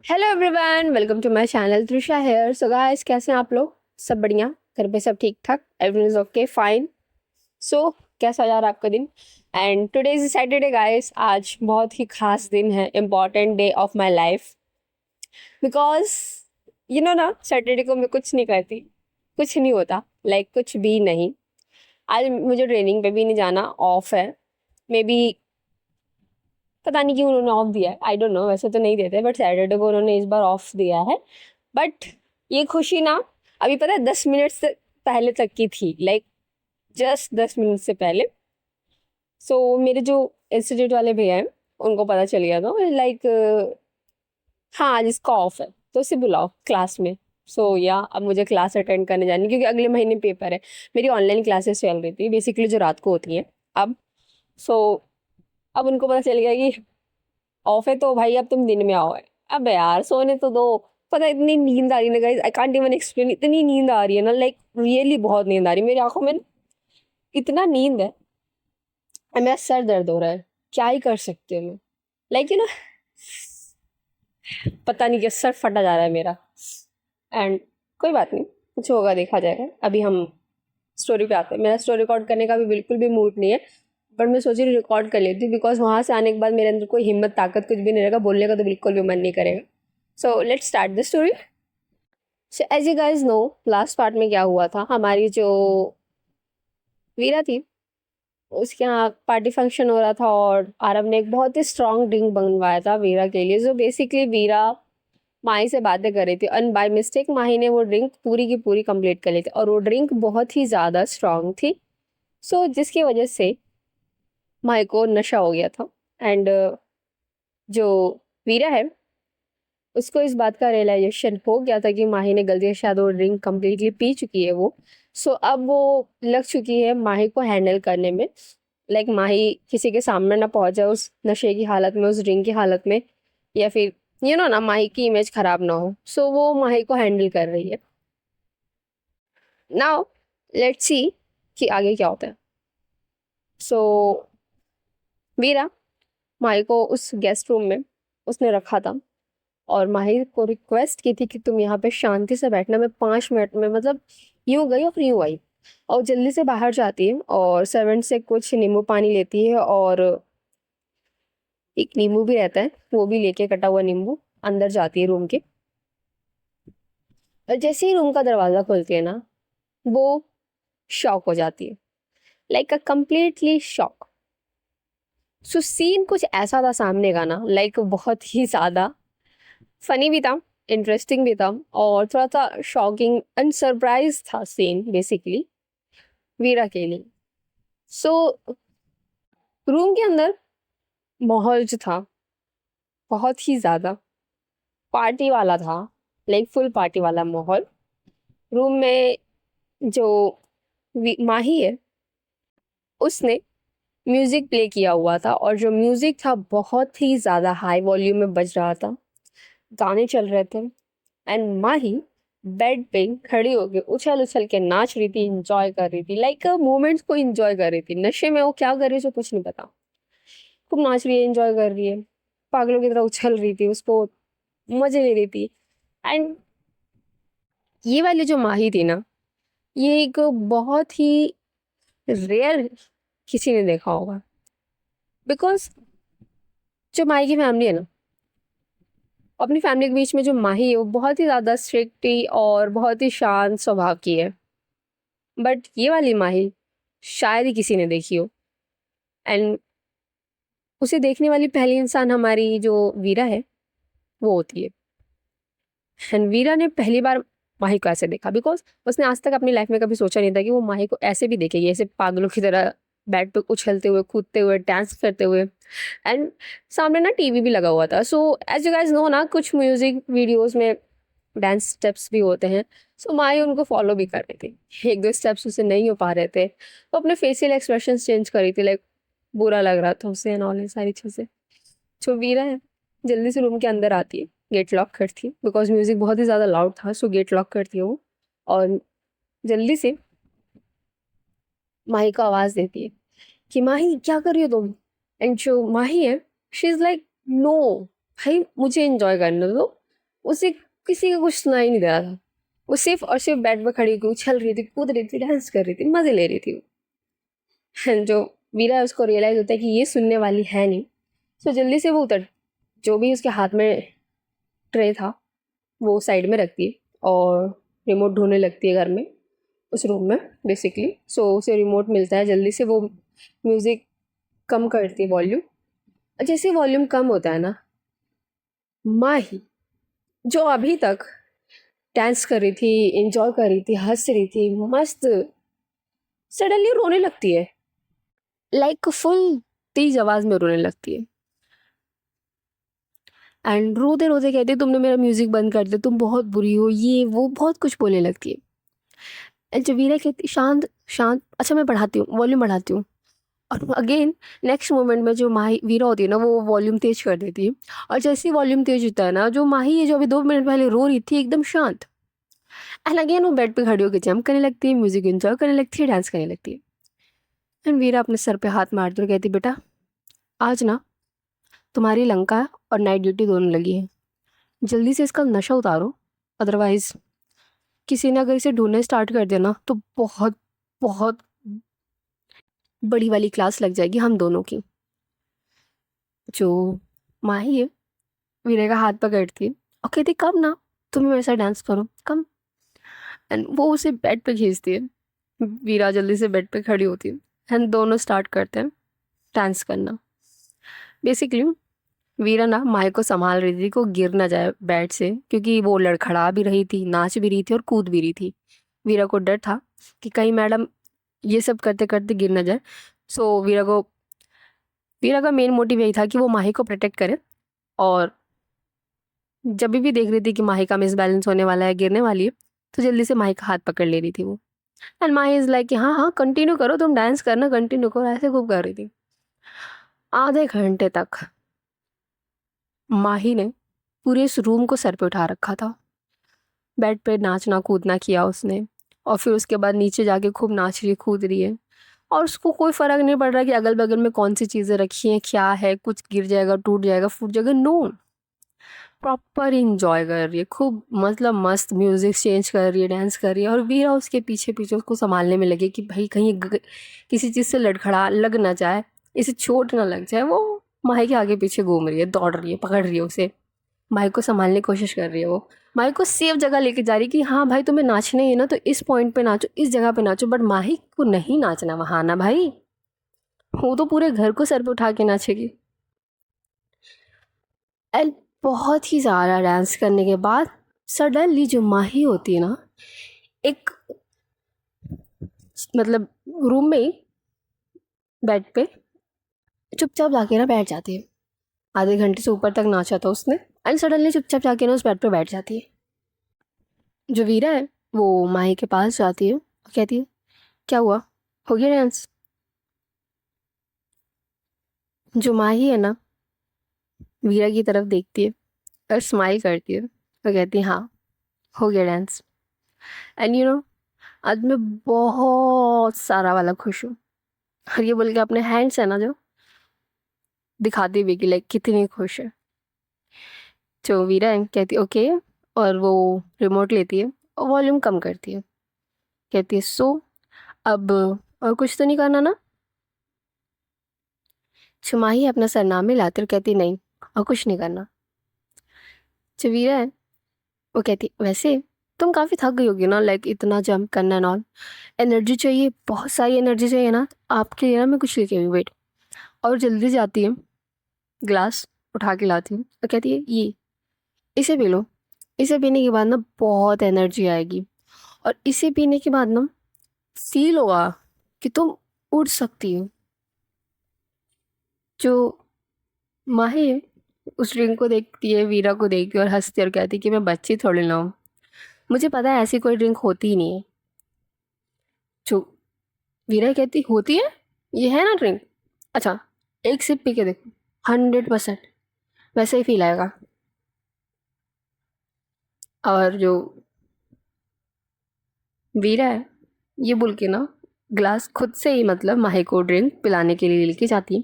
Hello everyone, welcome to my channel Trisha here. So guys, कैसे हैं आप लोग? सब बढ़िया? घर पे सब ठीक ठाक? Everyone is okay, fine. So कैसा जा रहा है आपका दिन? And today is Saturday guys. आज बहुत ही खास दिन है, important day of my life. Because ना, सैटरडे को मैं कुछ नहीं करती, कुछ नहीं होता, कुछ भी नहीं। आज मुझे ट्रेनिंग पे भी नहीं जाना, ऑफ है। मे बी पता नहीं क्यों उन्होंने ऑफ दिया है, आई डोंट नो। वैसे तो नहीं देते, बट सैटरडे को उन्होंने इस बार ऑफ दिया है। बट ये खुशी ना, अभी पता है 10 मिनट से पहले तक की थी, जस्ट 10 मिनट से पहले। मेरे जो इंस्टीट्यूट वाले भैया हैं, उनको पता चल गया था, हाँ आज इसका ऑफ है तो इसे बुलाओ क्लास में। या अब मुझे क्लास अटेंड करने जानी, क्योंकि अगले महीने पेपर है। मेरी ऑनलाइन क्लासेस चल रही थी बेसिकली, जो रात को होती हैं अब। सो अब उनको पता चल गया कि ऑफ है, तो भाई अब तुम दिन में आओ। अब यार सोने तो दो। पता है इतनी नींद आ रही है ना guys, I can't even explain. इतनी नींद आ रही है ना, रियली बहुत नींद आ रही है मेरी आंखों में। इतना नींद है, और मेरा सर दर्द हो रहा है। क्या ही कर सकते हो मैं, लाइक यू नो पता नहीं क्या सर फटा जा रहा है मेरा। एंड कोई बात नहीं, कुछ होगा देखा जाएगा। अभी हम स्टोरी पे आते हैं। मेरा स्टोरी रिकॉर्ड करने का भी बिल्कुल भी मूड नहीं है, बट मैं सोच रही रिकॉर्ड कर लेती हूँ, बिकॉज वहाँ से आने के बाद मेरे अंदर कोई हिम्मत ताकत कुछ भी नहीं रहेगा, बोलने का तो बिल्कुल भी मन नहीं करेगा। So let's start the story. So as you guys know, last part में क्या हुआ था, हमारी जो वीरा थी, उसके यहाँ पार्टी फंक्शन हो रहा था, और आरव ने एक बहुत ही स्ट्रॉन्ग ड्रिंक बनवाया था वीरा के लिए। जो बेसिकली वीरा माही से बातें कर रही थी, एंड बाय मिस्टेक माही ने वो ड्रिंक पूरी की पूरी कंप्लीट कर ली थी, और वो ड्रिंक बहुत ही ज़्यादा स्ट्रॉन्ग थी। जिसकी वजह से माही को नशा हो गया था। एंड जो वीरा है, उसको इस बात का रियलाइजेशन हो गया था कि माही ने गलती से शायद वो ड्रिंक कम्प्लीटली पी चुकी है वो। अब वो लग चुकी है माही को हैंडल करने में। माही किसी के सामने ना पहुंच जाए उस नशे की हालत में, उस ड्रिंक की हालत में, या फिर ना माही की इमेज खराब ना हो। वो माही को हैंडल कर रही है। नाउ लेट्स सी कि आगे क्या होता है। सो वीरा माही को उस गेस्ट रूम में उसने रखा था, और माहिर को रिक्वेस्ट की थी कि तुम यहाँ पे शांति से बैठना। मैं 5 मिनट में, मतलब यूं गई और यूं आई, और जल्दी से बाहर जाती है और सर्वेंट से कुछ नींबू पानी लेती है, और एक नींबू भी रहता है, वो भी लेके, कटा हुआ नींबू, अंदर जाती है रूम के। और जैसे ही रूम का दरवाजा खोलती है ना, वो शॉक हो जाती है, like a completely shock. Scene कुछ ऐसा था सामने का ना, बहुत ही ज्यादा फनी भी था, इंटरेस्टिंग भी था, और थोड़ा सा शॉकिंग एंड सरप्राइज था सीन बेसिकली वीरा के लिए। सो रूम के अंदर माहौल जो था, बहुत ही ज्यादा पार्टी वाला था, फुल पार्टी वाला माहौल। रूम में जो माही है, उसने म्यूजिक प्ले किया हुआ था, और जो म्यूजिक था बहुत ही ज्यादा हाई वॉल्यूम में बज रहा था, गाने चल रहे थे। एंड माही बेड पे खड़ी होके उछल उछल के नाच रही थी, इंजॉय कर रही थी, मोमेंट्स को इंजॉय कर रही थी। नशे में वो क्या कर रही है उसे कुछ नहीं पता, खूब नाच रही है, इंजॉय कर रही है, पागलों की तरह उछल रही थी, उसको मजे ले रही थी। एंड ये वाली जो माही थी ना, ये एक बहुत ही रेयर किसी ने देखा होगा। बिकॉज जो माही की फैमिली है ना, अपनी फैमिली के बीच में जो माही है, वो बहुत ही ज्यादा स्ट्रिक्ट और बहुत ही शांत स्वभाव की है। बट ये वाली माही शायद ही किसी ने देखी हो। एंड उसे देखने वाली पहली इंसान हमारी जो वीरा है, वो होती है। एंड वीरा ने पहली बार माही को ऐसे देखा, बिकॉज उसने आज तक अपनी लाइफ में कभी सोचा नहीं था कि वो माही को ऐसे भी देखेगी, ऐसे पागलों की तरह बेड पे उछलते हुए, कूदते हुए, डांस करते हुए। एंड सामने ना टीवी भी लगा हुआ था। एज यू गाइस नो ना, कुछ म्यूजिक वीडियोस में डांस स्टेप्स भी होते हैं। माही उनको फॉलो भी कर रही थी। एक दो स्टेप्स उसे नहीं हो पा रहे थे, तो अपने फेशियल एक्सप्रेशन चेंज कर रही थी, बुरा लग रहा था उसे एंड ऑल, ये सारी चीज़ें। जो वीरा है, जल्दी से रूम के अंदर आती है, गेट लॉक करती है, बिकॉज म्यूजिक बहुत ही ज़्यादा लाउड था। गेट लॉक करती है वो, और जल्दी से माही को आवाज़ देती है कि माही क्या कर रही हो तुम। एंड जो माही है, शी इज़ लाइक नो भाई, मुझे इंजॉय करने दो, उसे किसी का कुछ सुना ही नहीं दे रहा था। वो सिर्फ और सिर्फ बेड पे खड़ी होकर उछल रही थी, कूद रही थी, डांस कर रही थी, मजे ले रही थी वो। And जो वीरा है उसको रियलाइज होता है कि ये सुनने वाली है नहीं। तो जल्दी से वो उतर, जो भी उसके हाथ में ट्रे था वो साइड में रखती है और रिमोट ढूंढने लगती है घर में, उस रूम में बेसिकली। सो उसे रिमोट मिलता है, जल्दी से वो म्यूज़िक कम करती है वॉल्यूम। जैसे वॉल्यूम कम होता है ना, माही जो अभी तक डांस कर रही थी, एंजॉय कर रही थी, हंस रही थी, मस्त, सडनली रोने लगती है। लाइक फुल तेज आवाज में रोने लगती है। एंड रोते रोते कहती है तुमने मेरा म्यूजिक बंद कर दिया, तुम बहुत बुरी हो, ये वो बहुत कुछ बोलने लगती है। एंड जवीरा कहती शांत शांत, अच्छा मैं बढ़ाती हूँ, वॉल्यूम बढ़ाती हूँ। और अगेन नेक्स्ट मोमेंट में जो माही वीरा होती है ना, वो वॉल्यूम तेज कर देती है। और जैसे ही वॉल्यूम तेज होता है ना, जो माही है जो अभी 2 मिनट पहले रो रही थी एकदम शांत। एंड अगेन वो बेड पे खड़ी होकर जंप करने लगती है, म्यूजिक एंजॉय करने लगती है, डांस करने लगती है। एंड वीरा अपने सर पे हाथ मारती और कहती बेटा आज ना तुम्हारी लंका और नाइट ड्यूटी दोनों लगी है, जल्दी से इसका नशा उतारो, अदरवाइज किसी ने अगर इसे ढूंढने स्टार्ट कर दिया ना तो बहुत बहुत बड़ी वाली क्लास लग जाएगी हम दोनों की। जो माही है वीरे का हाथ पकड़ती है और कहती कब ना, तुम्हें मेरे साथ डांस करो कम। एंड वो उसे बेड पे खींचती है। वीरा जल्दी से बेड पे खड़ी होती है एंड दोनों स्टार्ट करते हैं डांस करना। बेसिकली वीरा ना माही को संभाल रही थी को गिर ना जाए बेड से, क्योंकि वो लड़खड़ा भी रही थी, नाच भी रही थी और कूद भी रही थी। वीरा को डर था कि कहीं मैडम ये सब करते करते गिर ना जाए। सो वीरा का मेन मोटिव यही था कि वो माही को प्रोटेक्ट करे। और जब भी देख रही थी कि माही का मिसबैलेंस होने वाला है, गिरने वाली है, तो जल्दी से माही का हाथ पकड़ ले रही थी वो। एंड माही इज लाइक कि हाँ हाँ कंटिन्यू करो, तुम डांस करना कंटिन्यू करो, ऐसे खूब कर रही थी। आधे घंटे तक माही ने पूरे इस रूम को सर पे उठा रखा था। बेड पे नाचना कूदना किया उसने, और फिर उसके बाद नीचे जाके खूब नाच रही कूद रही है। और उसको कोई फ़र्क नहीं पड़ रहा कि अगल बगल में कौन सी चीज़ें रखी हैं, क्या है, कुछ गिर जाएगा, टूट जाएगा, फूट जाएगा, नो। प्रॉपर इंजॉय कर रही है, खूब मतलब मस्त म्यूजिक चेंज कर रही है, डांस कर रही है। और वीरा उसके पीछे पीछे उसको संभालने में लगे कि भाई कहीं किसी चीज़ से लड़खड़ा लग ना जाए, इसे चोट ना लग जाए। वो माही के आगे पीछे घूम रही है, दौड़ रही है, पकड़ रही है उसे, माही को संभालने की कोशिश कर रही है। वो माही को सेफ जगह लेके जा रही है कि हाँ भाई तुम्हें नाचना ही है ना तो इस पॉइंट पे नाचो, इस जगह पे नाचो। बट माही को नहीं नाचना वहाँ ना भाई, वो तो पूरे घर को सर पे उठा के नाचेगी। एंड बहुत ही ज़्यादा डांस करने के बाद सडनली जो माही होती है ना, एक मतलब रूम में ही बेड पे चुपचाप जाके ना बैठ जाती है। आधे घंटे से ऊपर तक नाचा था उसने, एंड सडनली चुपचाप जाके ना उस बेड पे बैठ जाती है। जो वीरा है वो माही के पास जाती है और कहती है क्या हुआ, हो गया डांस? जो माही है ना वीरा की तरफ देखती है और स्माइल करती है और कहती है हाँ हो गया डांस। एंड यू नो आज मैं बहुत सारा वाला खुश हूँ। और ये बोल के अपने हैंड्स है ना जो दिखाती भी कि लाइक कितनी खुश है। जो वीरा है कहती है ओके, और वो रिमोट लेती है और वॉल्यूम कम करती है। कहती है सो अब और कुछ तो नहीं करना ना? छुमाही अपना सरनामे लाती और कहती नहीं और कुछ नहीं करना। जो वीरा है वो कहती वैसे तुम काफ़ी थक गई होगी ना, लाइक इतना जंप करना एंड ऑल, एनर्जी चाहिए, बहुत सारी एनर्जी चाहिए ना, आपके लिए ना मैं कुछ लेके आई हूँ, वेट। और जल्दी जाती है, ग्लास उठा के लाती हूँ और कहती है ये इसे पी लो, इसे पीने के बाद ना बहुत एनर्जी आएगी, और इसे पीने के बाद ना फील होगा कि तुम उड़ सकती हो। जो माही है उस ड्रिंक को देखती है, वीरा को देखती है और हंसती है और कहती है कि मैं बच्ची थोड़ी ना हूँ, मुझे पता है ऐसी कोई ड्रिंक होती ही नहीं है। जो वीरा कहती होती है, ये है ना ड्रिंक, अच्छा एक सिप पी के देखो, 100% वैसे ही फील आएगा। और जो वीरा है ये बोल के ना ग्लास खुद से ही मतलब माही को ड्रिंक पिलाने के लिए लेके जाती है।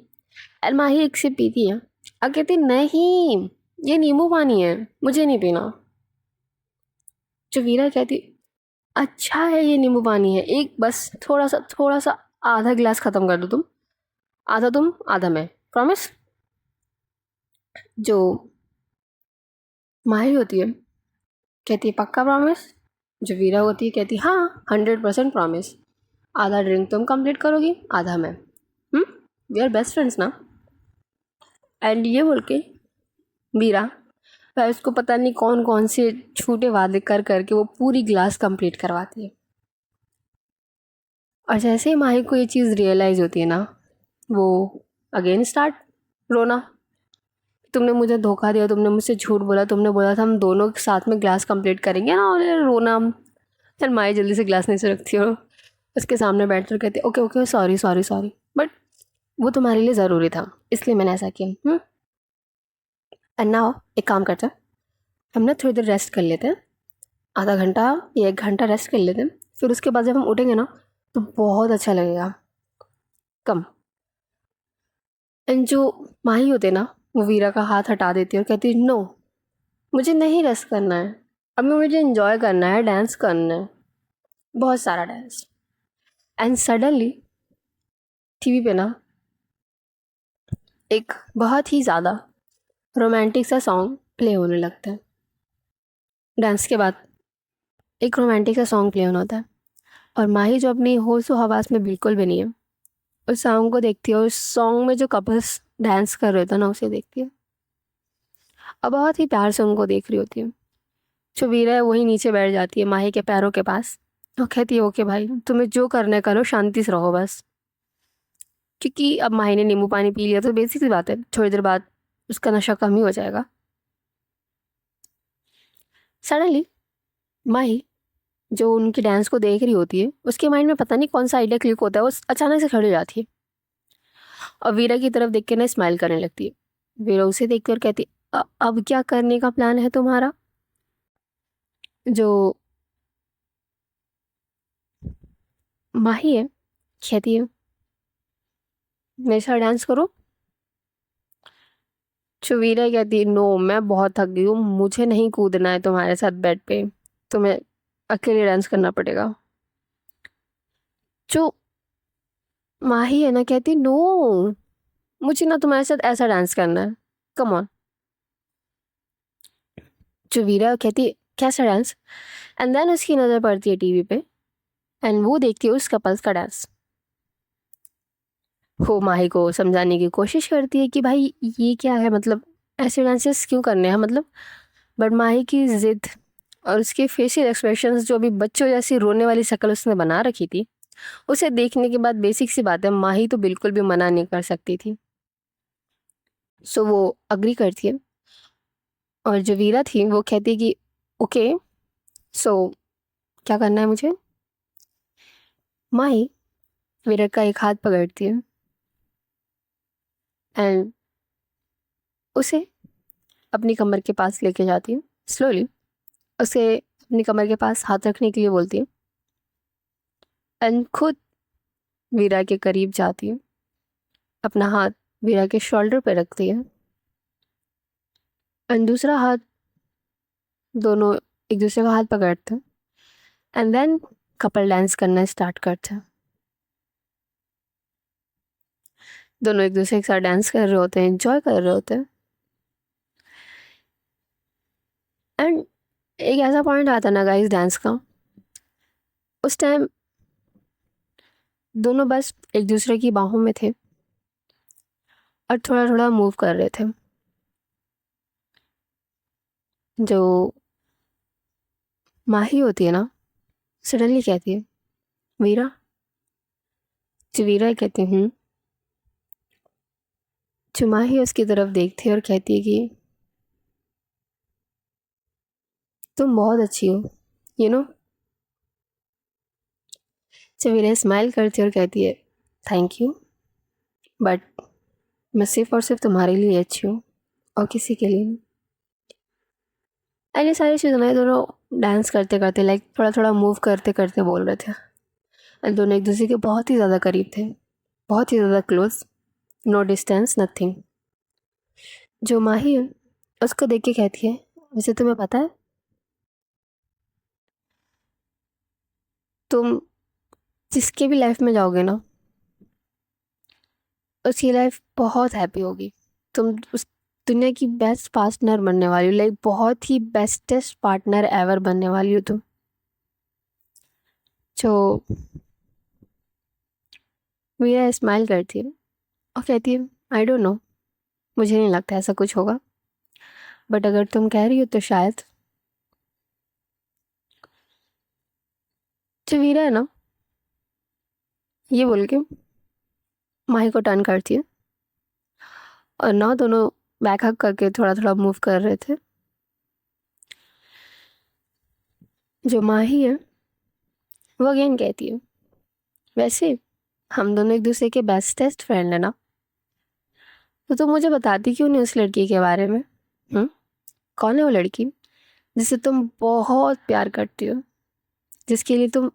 और माही एक सिप पीती है और कहती नहीं ये नींबू पानी है, मुझे नहीं पीना। जो वीरा कहती अच्छा है ये नींबू पानी है, एक बस थोड़ा सा आधा गिलास खत्म कर दो तुम आधा मैं, प्रॉमिस। जो माही होती है कहती है पक्का प्रॉमिस। जो वीरा होती है कहती हाँ 100% प्रॉमिस। आधा ड्रिंक तुम कंप्लीट करोगी, आधा मैं। वी आर बेस्ट फ्रेंड्स ना। एंड ये बोल के वीरा वह उसको पता नहीं कौन कौन से झूठे वादे कर करके वो पूरी ग्लास कंप्लीट करवाती है। और जैसे ही माही को ये चीज़ रियलाइज़ होती है ना, वो अगेन स्टार्ट रोना। तुमने मुझे धोखा दिया, तुमने मुझसे झूठ बोला, तुमने बोला था हम दोनों साथ में ग्लास कंप्लीट करेंगे ना, और ये रोना। फिर माही जल्दी से ग्लास नहीं से रखती हो, उसके सामने बैठ कर कहती okay okay sorry sorry sorry, but वो तुम्हारे लिए ज़रूरी था इसलिए मैंने ऐसा किया। एंड नाउ एक काम करते हैं, हम ना थोड़ी देर रेस्ट कर लेते हैं, आधा घंटा या 1 घंटा रेस्ट कर लेते हैं, फिर उसके बाद जब हम उठेंगे ना तो बहुत अच्छा लगेगा। कम। एंड जो माही होते ना, वो वीरा का हाथ हटा देती है और कहती है नो, मुझे नहीं रेस्ट करना है, अभी मुझे इंजॉय करना है, डांस करना है, बहुत सारा डांस। एंड सडनली टीवी पे ना एक बहुत ही ज़्यादा रोमांटिक सा सॉन्ग प्ले होने लगता है। डांस के बाद एक रोमांटिक सा सॉन्ग प्ले होना होता है, और माही जो अपनी होश व हवास में बिल्कुल भी नहीं है, उस सॉन्ग को देखती है, उस सॉन्ग में जो कपल्स डांस कर रहे थे ना उसे देखती है, और बहुत ही प्यार से उनको देख रही होती है। जो वीरा है वही नीचे बैठ जाती है माही के पैरों के पास, और कहती है ओके भाई तुम्हें जो करना है करो, शांति से रहो बस। क्योंकि अब माही ने नींबू पानी पी लिया तो बेसिक सी बात है, थोड़ी देर बाद उसका नशा कम ही हो जाएगा। सडनली माही जो उनकी डांस को देख रही होती है, उसके माइंड में पता नहीं कौन सा आइडिया क्लिक होता है, वो अचानक से खड़ी हो जाती है और वीरा की तरफ देख के ना स्माइल करने लगती है। वीरा उसे देख कर कहती अब क्या करने का प्लान है तुम्हारा?" जो माही है कहती है मेरे साथ डांस करो। जो वीरा कहती है नो, मैं बहुत थक गई हूँ, मुझे नहीं कूदना है तुम्हारे साथ बेड पे, तुम्हें अकेले डांस करना पड़ेगा। जो माही है ना कहती नो, मुझे ना तुम्हारे साथ ऐसा डांस करना है, कम ऑन। जो वीरा कहती है कैसा डांस, एंड देन उसकी नज़र पड़ती है टीवी पे, एंड वो देखती है उस कपल्स का डांस। वो माही को समझाने की कोशिश करती है कि भाई ये क्या है, मतलब ऐसे डांसेस क्यों करने हैं मतलब। बट माही की जिद और उसके फेशियल एक्सप्रेशंस जो अभी बच्चों जैसी रोने वाली शक्ल उसने बना रखी थी, उसे देखने के बाद बेसिक सी बात है माही तो बिल्कुल भी मना नहीं कर सकती थी। सो वो अग्री करती है, और जो वीरा थी वो कहती है कि ओके, सो क्या करना है मुझे। माही वीरा का एक हाथ पकड़ती है एंड उसे अपनी कमर के पास लेके जाती है स्लोली, उसे अपनी कमर के पास हाथ रखने के लिए बोलती है, एंड खुद वीरा के करीब जाती है, अपना हाथ वीरा के शोल्डर पे रखती है, एंड दूसरा हाथ, दोनों एक दूसरे का हाथ पकड़ते हैं, एंड देन कपल डांस करना स्टार्ट करते हैं। दोनों एक दूसरे के साथ डांस कर रहे होते हैं, एंजॉय कर रहे होते हैं, एंड एक ऐसा पॉइंट आता ना गाइस डांस का, उस टाइम दोनों बस एक दूसरे की बाहों में थे और थोड़ा थोड़ा मूव कर रहे थे। जो माही होती है ना सडनली कहती है वीरा। जो वीरा कहती हूँ। जो माही उसकी तरफ देखती है और कहती है कि तुम बहुत अच्छी हो, यू नो। जो वीरा स्माइल करती है और कहती है थैंक यू, बट मैं सिर्फ और सिर्फ तुम्हारे लिए अच्छी हूँ और किसी के लिए नहीं। एंड ये सारी चीज़ें ना ये दोनों डांस करते करते लाइक थोड़ा थोड़ा मूव करते करते बोल रहे थे, एंड दोनों एक दूसरे के बहुत ही ज़्यादा करीब थे, बहुत ही ज़्यादा क्लोज, नो डिस्टेंस नथिंग। जो माही है उसको देख के कहती है वैसे तुम्हें पता है तुम जिसके भी लाइफ में जाओगे ना, उसकी लाइफ बहुत हैप्पी होगी। तुम उस दुनिया की बेस्ट पार्टनर बनने वाली हो, लाइक बहुत ही बेस्टेस्ट पार्टनर एवर बनने वाली हो तुम। जो मीरा स्माइल करती है और कहती है, आई डोंट नो, मुझे नहीं लगता ऐसा कुछ होगा, बट अगर तुम कह रही हो तो शायद। जो वीरा है ना, ये बोल के माही को टर्न करती है और ना दोनों बैक हक करके थोड़ा थोड़ा मूव कर रहे थे। जो माही है वो अगेन कहती है, वैसे हम दोनों एक दूसरे के बेस्टेस्ट फ्रेंड है ना, तो तुम मुझे बताती क्यों नहीं उस लड़की के बारे में? हम्म, कौन है वो लड़की जिसे तुम बहुत प्यार करती हो, जिसके लिए तुम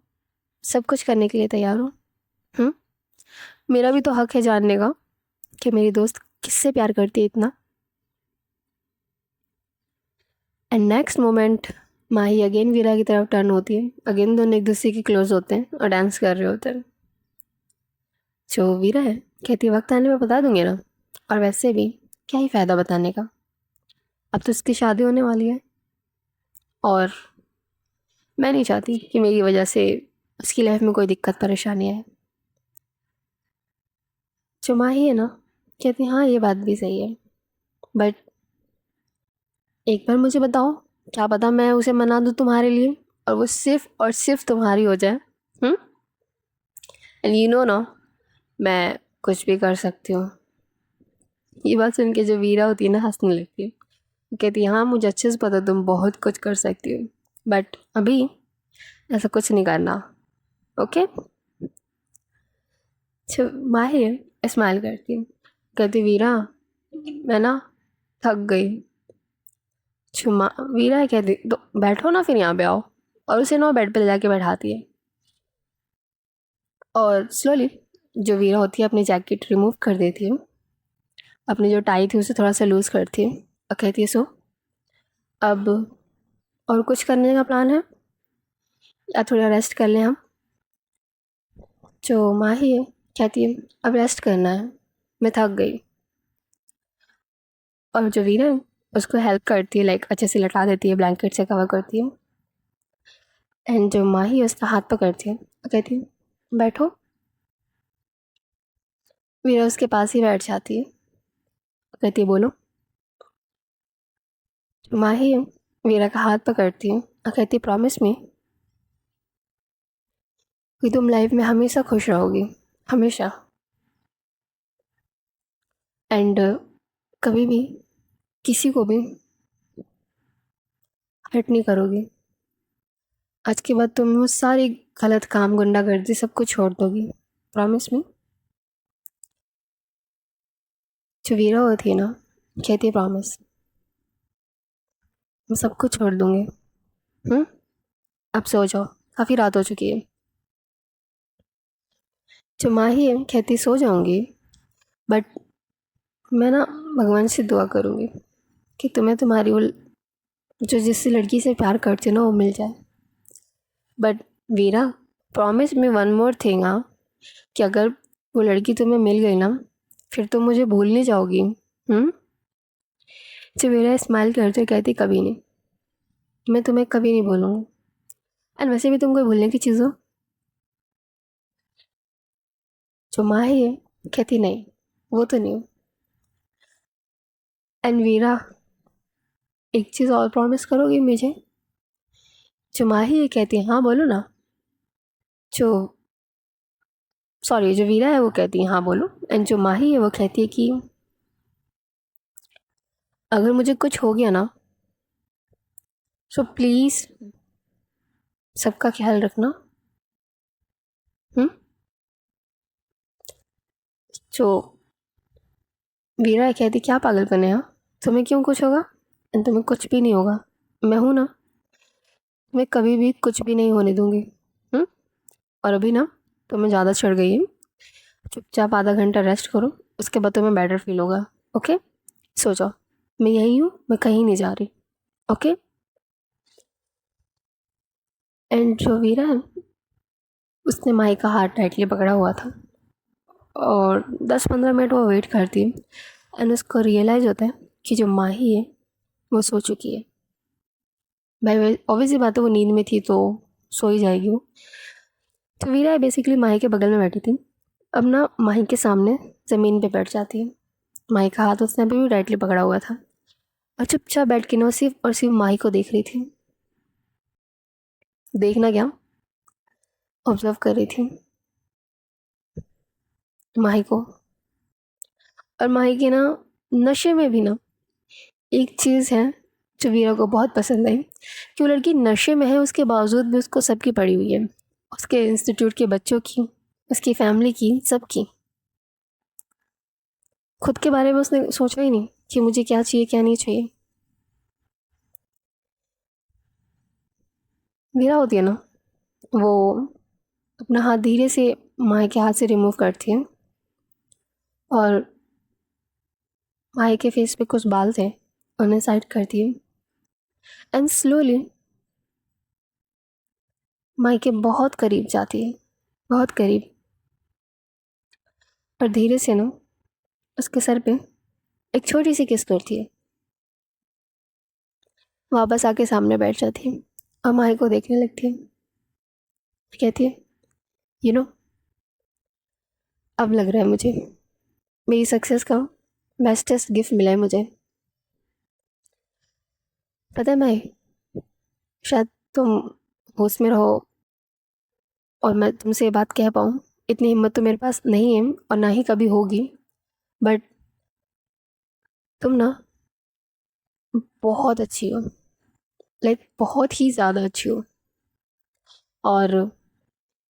सब कुछ करने के लिए तैयार हो? हम्म, मेरा भी तो हक है जानने का कि मेरी दोस्त किससे प्यार करती है इतना। And next moment Mahi again Veera की तरफ टर्न होती है, अगेन दोनों एक दूसरे के क्लोज होते हैं और डांस कर रहे होते हैं। जो वीरा है कहती है, वक्त आने पर बता दूंगी ना, और वैसे भी क्या ही फायदा बताने का, अब तो इसकी शादी होने वाली है और मैं नहीं चाहती कि मेरी वजह से उसकी लाइफ में कोई दिक्कत परेशानी आए। जो माही है ना कहती है, हाँ ये बात भी सही है, बट एक बार मुझे बताओ, क्या पता मैं उसे मना दूँ तुम्हारे लिए और वो सिर्फ और सिर्फ तुम्हारी हो जाए। हम्म, एंड यू नो ना, मैं कुछ भी कर सकती हूँ। ये बात सुन के जो वीरा होती है ना हंसने लगती है, वो कहती है, हाँ मुझे अच्छे से पता तुम बहुत कुछ कर सकती हो, बट अभी ऐसा कुछ नहीं करना, ओके? अच्छा माहिर स्माइल करती है, कहती, वीरा मैं ना थक गई। छुमा वीरा है कहती, तो बैठो ना फिर यहाँ पे आओ, और उसे ना बेड पे ले जाके बैठाती है और स्लोली जो वीरा होती है अपनी जैकेट रिमूव कर देती है, अपनी जो टाई थी उसे थोड़ा सा लूज करती है और कहती है, सो अब और कुछ करने का प्लान है या थोड़ा रेस्ट कर लें हम? जो माही है कहती है, अब रेस्ट करना है, मैं थक गई। और जो वीरा है उसको हेल्प करती है, लाइक अच्छे से लटा देती है, ब्लैंकेट से कवर करती है। एंड जो माही है उसका हाथ पकड़ती है और कहती है, बैठो। वीरा उसके पास ही बैठ जाती है, कहती है, बोलो। जो माही है वीरा का हाथ पकड़ती है और कहती है, प्रॉमिस मी कि तुम लाइफ में हमेशा खुश रहोगी, हमेशा, एंड कभी भी किसी को भी हर्ट नहीं करोगी। आज के बाद तुम वो सारी गलत काम, गुंडागर्दी सब कुछ छोड़ दोगी, प्रॉमिस मी। जो वीरा होती है ना कहती है, प्रॉमिस, मैं सब कुछ छोड़ दूंगी। हम्म, अब सो जाओ, काफ़ी रात हो चुकी है। जो माही है कहती, सो जाऊंगी, बट मैं ना भगवान से दुआ करूंगी कि तुम्हें तुम्हारी वो जो जिस लड़की से प्यार करते हो ना वो मिल जाए। But Veera, promise me one more thing, हाँ, कि अगर वो लड़की तुम्हें मिल गई ना, फिर तुम मुझे भूल नहीं जाओगी। हम्म, जो वीरा स्माइल करते हुए कहती, कभी नहीं, मैं तुम्हें कभी नहीं भूलूंगी। एंड वैसे भी तुम कोई भूलने की चीज़ हो? जो माही है कहती, नहीं वो तो नहीं हो। एंड वीरा, एक चीज़ और प्रॉमिस करोगी मुझे? जो माही है कहती है, हाँ बोलो ना। जो सॉरी जो वीरा है वो कहती है, हाँ बोलो। एंड जो माही है वो कहती है कि अगर मुझे कुछ हो गया ना, सो प्लीज़ सबका ख्याल रखना। हम्म, जो वीरा है कहती, क्या पागलपन है, हाँ, तुम्हें क्यों कुछ होगा? एंड तुम्हें कुछ भी नहीं होगा, मैं हूँ ना, मैं कभी भी कुछ भी नहीं होने दूंगी। हम्म, और अभी ना तुम्हें ज़्यादा चढ़ गई है, चुपचाप आधा घंटा रेस्ट करो, उसके बाद तुम्हें बेटर फील होगा, ओके? सो जाओ, मैं यही हूँ, मैं कहीं नहीं जा रही, ओके? एंड जो वीरा है उसने माही का हाथ टाइटली पकड़ा हुआ था और 10-15 मिनट वो वेट करती है एंड उसको रियलाइज़ होता है कि जो माही है वो सो चुकी है। भाई ऑब्वियसली बात है, वो नींद में थी तो सो ही जाएगी वो। तो वीरा बेसिकली माही के बगल में बैठी थी। अब ना माही के सामने ज़मीन पे बैठ जाती है। माही का हाथ उसने अभी भी टाइटली पकड़ा हुआ था और चुपचाप बैठ के ना वो सिर्फ और सिर्फ माही को देख रही थी। देखना क्या, ऑब्जर्व कर रही थी माही को। और माही के ना नशे में भी ना एक चीज़ है जो वीरा को बहुत पसंद आई कि वो लड़की नशे में है, उसके बावजूद भी उसको सबकी पड़ी हुई है, उसके इंस्टीट्यूट के बच्चों की, उसकी फैमिली की, सबकी। खुद के बारे में उसने सोचा ही नहीं कि मुझे क्या चाहिए क्या नहीं चाहिए। वीरा होती है ना, वो अपना हाथ धीरे से माही के हाथ से रिमूव करती है और माही के फेस पे कुछ बाल थे उन्हें साइड करती है एंड स्लोली माही के बहुत करीब जाती है, बहुत करीब। और धीरे से ना उसके सर पे एक छोटी सी किस करती है, वापस आके सामने बैठ जाती है और माही को देखने लगती है। कहती है, यू नो, अब लग रहा है मुझे मेरी सक्सेस का बेस्टेस्ट गिफ्ट मिला है मुझे। पता है माही, शायद तुम होश में रहो और मैं तुमसे ये बात कह पाऊँ, इतनी हिम्मत तो मेरे पास नहीं है और ना ही कभी होगी। बट तुम ना बहुत अच्छी हो, लाइक बहुत ही ज़्यादा अच्छी हो। और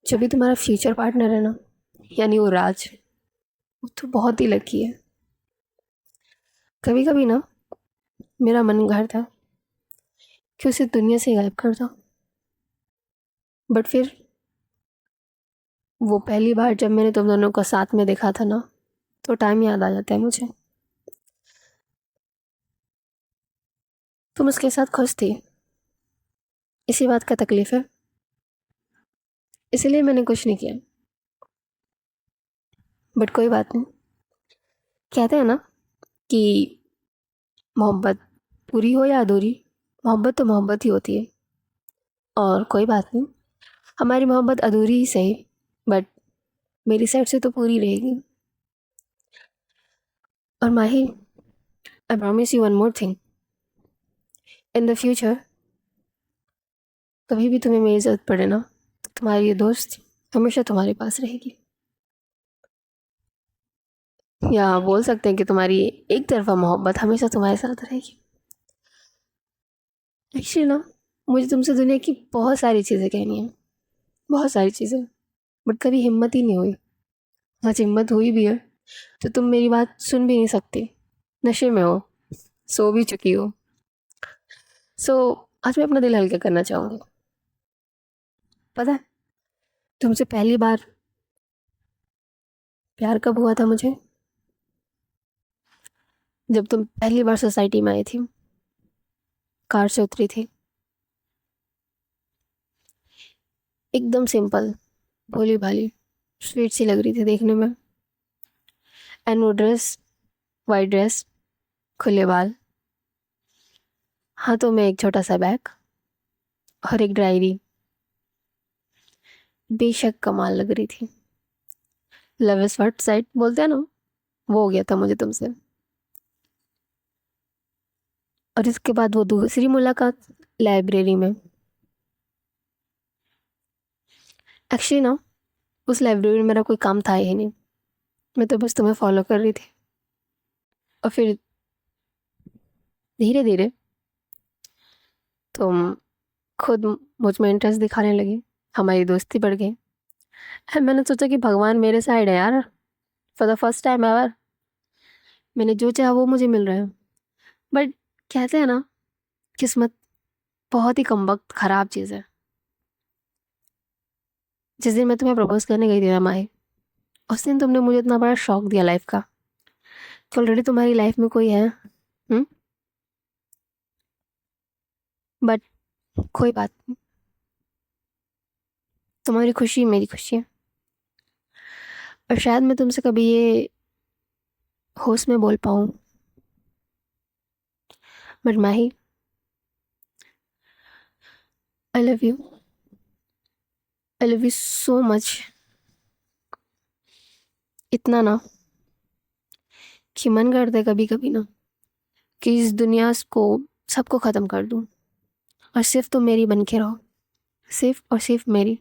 जो भी तुम्हारा फ्यूचर पार्टनर है ना, यानी वो राज, वो तो बहुत ही लकी है। कभी कभी ना मेरा मन करता कि उसे दुनिया से गायब कर दो, बट फिर वो पहली बार जब मैंने तुम दोनों को साथ में देखा था ना, तो टाइम याद आ जाता है मुझे। तुम उसके साथ खुश थी, इसी बात का तकलीफ है, इसीलिए मैंने कुछ नहीं किया। बट कोई बात नहीं, कहते हैं ना कि मोहब्बत पूरी हो या अधूरी, मोहब्बत तो मोहब्बत ही होती है। और कोई बात नहीं, हमारी मोहब्बत अधूरी ही सही, बट मेरी साइड से तो पूरी रहेगी। और Mahi, I promise you one more thing, in the future कभी भी तुम्हें मेरी ज़रूरत पड़े ना, तो तुम्हारी ये दोस्त हमेशा तुम्हारे पास रहेगी। या बोल सकते हैं कि तुम्हारी एक तरफा मोहब्बत हमेशा तुम्हारे साथ रहेगी। एक्चुअली ना मुझे तुमसे दुनिया की बहुत सारी चीज़ें कहनी है, बहुत सारी चीज़ें, बट कभी हिम्मत ही नहीं हुई। आज हिम्मत हुई भी है तो तुम मेरी बात सुन भी नहीं सकती, नशे में हो, सो भी चुकी हो। सो आज मैं अपना दिल हल्का करना चाहूँगी। पता है तुमसे पहली बार प्यार कब हुआ था मुझे? जब तुम पहली बार सोसाइटी में आई थी, कार से उतरी थी, एकदम सिंपल, भोली भाली, स्वीट सी लग रही थी देखने में। एंड वो ड्रेस, वाइट ड्रेस, खुले बाल, हाथों में एक छोटा सा बैग और एक डायरी, बेशक कमाल लग रही थी। लव इज फर्स्ट साइट बोलते हैं ना, वो हो गया था मुझे तुमसे। और इसके बाद वो दूसरी मुलाकात लाइब्रेरी में। एक्चुअली ना उस लाइब्रेरी में मेरा कोई काम था ही नहीं, मैं तो बस तुम्हें फॉलो कर रही थी। और फिर धीरे धीरे तुम खुद मुझ में इंटरेस्ट दिखाने लगी, हमारी दोस्ती बढ़ गई। मैंने सोचा कि भगवान मेरे साइड है यार, for the first time ever मैंने जो चाहा वो मुझे मिल रहा है। बट कहते हैं ना, किस्मत बहुत ही कमबख्त ख़राब चीज़ है। जिस दिन मैं तुम्हें प्रपोज करने गई थी ना माही, उस दिन तुमने मुझे इतना बड़ा शौक दिया लाइफ का कि ऑलरेडी तुम्हारी लाइफ में कोई है। बट कोई बात नहीं, तुम्हारी खुशी मेरी खुशी है। और शायद मैं तुमसे कभी ये होश में बोल पाऊँ, but Mahi, I love you. I love you so much. इतना ना कि मन करता है कभी कभी ना कि इस दुनिया को सबको ख़त्म कर दूँ और सिर्फ तुम मेरी बन के रहो, सिर्फ और सिर्फ मेरी।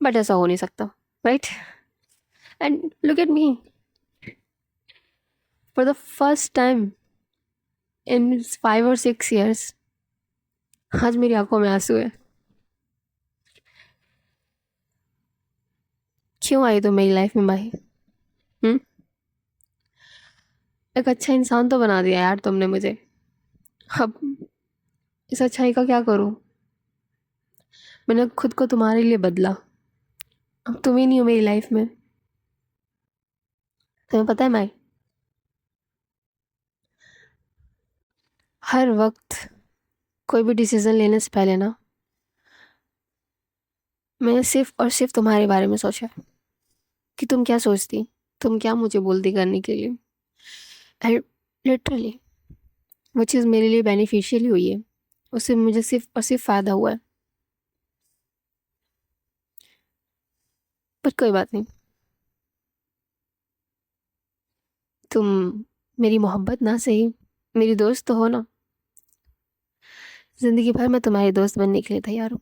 बट ऐसा हो नहीं सकता, right? And look at me, for the first time in 5 or 6 years आज मेरी आंखों में आंसू है। क्यों आई तुम मेरी लाइफ में माही? हम्म? एक अच्छा इंसान तो बना दिया यार तुमने मुझे। अब इस अच्छाई का क्या करूं? मैंने खुद को तुम्हारे लिए बदला। अब तुम ही नहीं हो मेरी लाइफ में। तुम्हें पता है माही, हर वक्त कोई भी डिसीजन लेने से पहले ना मैंने सिर्फ और सिर्फ तुम्हारे बारे में सोचा कि तुम क्या सोचती, तुम क्या मुझे बोलती करने के लिए। एंड लिटरली वो चीज़ मेरे लिए बेनिफिशियल हुई है, उससे मुझे सिर्फ और सिर्फ फ़ायदा हुआ है। पर कोई बात नहीं, तुम मेरी मोहब्बत ना सही मेरी दोस्त तो हो ना। ज़िंदगी भर मैं तुम्हारी दोस्त बनने के लिए तैयार हूँ।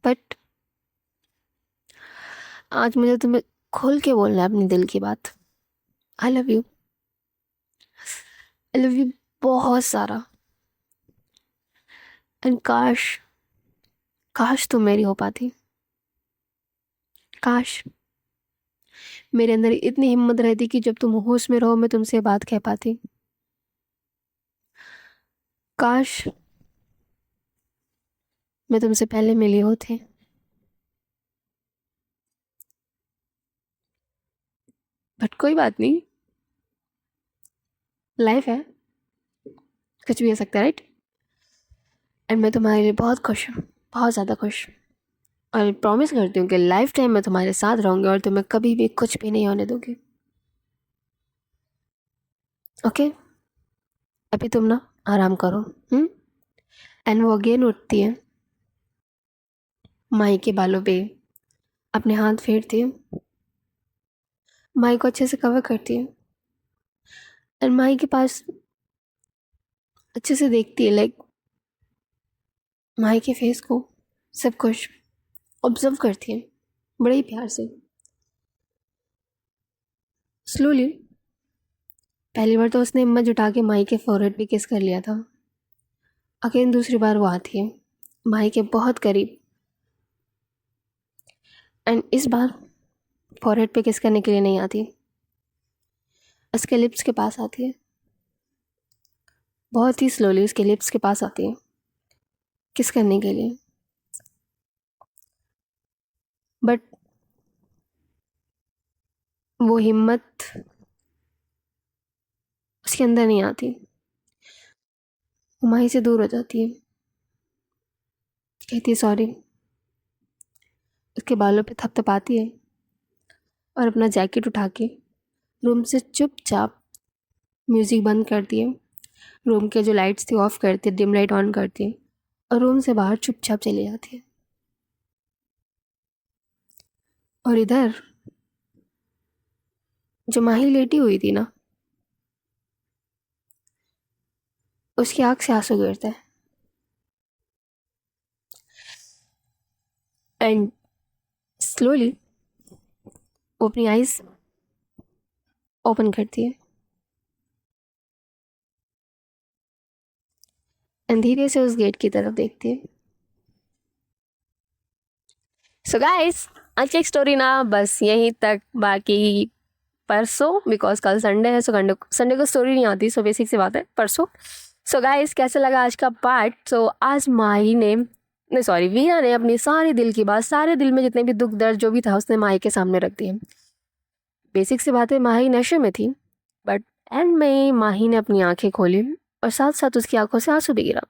बट आज मुझे तुम्हें खोल के बोलना है अपने दिल की बात। I love you. I love you बहुत सारा। एंड काश, काश तुम मेरी हो पाती। काश मेरे अंदर इतनी हिम्मत रहती कि जब तुम होश में रहो मैं तुमसे बात कह पाती। काश मैं तुमसे पहले मिली होती। बट कोई बात नहीं, लाइफ है, कुछ भी हो सकता है, राइट? एंड मैं तुम्हारे लिए बहुत खुश हूँ, बहुत ज़्यादा खुश। और प्रॉमिस करती हूँ कि लाइफ टाइम मैं तुम्हारे साथ रहूँगी और तुम्हें कभी भी कुछ भी नहीं होने दूँगी। ओके? अभी तुम ना आराम करो। एंड वो अगेन उठती है, माही के बालों पे अपने हाथ फेरती है, माही को अच्छे से कवर करती है एंड माही के पास अच्छे से देखती है, लाइक माही के फेस को सब कुछ ऑब्जर्व करती है बड़े ही प्यार से। स्लोली, पहली बार तो उसने हिम्मत जुटा के माही के फोरहेड पे किस कर लिया था। अगेन दूसरी बार वो आती है माही के बहुत करीब एंड इस बार फोरहेड पे किस करने के लिए नहीं आती, उसके लिप्स के पास आती है। बहुत ही स्लोली उसके लिप्स के पास आती है किस करने के लिए। बट वो हिम्मत उसके अंदर नहीं आती, वो माही से दूर हो जाती है, कहती है सॉरी, उसके बालों पे थपथपाती है और अपना जैकेट उठा के रूम से चुपचाप म्यूज़िक बंद करती है, रूम के जो लाइट्स थी ऑफ करती है, डिम लाइट ऑन करती है और रूम से बाहर चुपचाप चली जाती है। और इधर जो माही लेटी हुई थी ना, उसकी आँख से आंसू गिरते हैं एंड स्लोली वो अपनी आईज ओपन करती है एंड धीरे से उस गेट की तरफ देखती है। सो गाइस, आज की स्टोरी ना बस यहीं तक। बाकी परसों, बिकॉज कल संडे है, सो संडे को स्टोरी नहीं आती, सो बेसिक सी बात है परसों। सो गाइस, कैसे लगा आज का पार्ट? सो आज माही ने, नहीं सॉरी, वीना ने अपनी सारी दिल की बात, सारे दिल में जितने भी दुख दर्द जो भी था उसने माही के सामने रख दिए। बेसिक सी बात है, माही नशे में थी, बट एंड में माही ने अपनी आंखें खोली और साथ साथ उसकी आंखों से आंसू भी गिरा।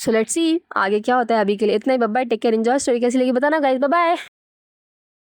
सो लेट्स सी आगे क्या होता है। अभी के लिए इतना ही। Bye bye, take care, enjoy story. कैसी लगी बताना गाइस, बाय बाय।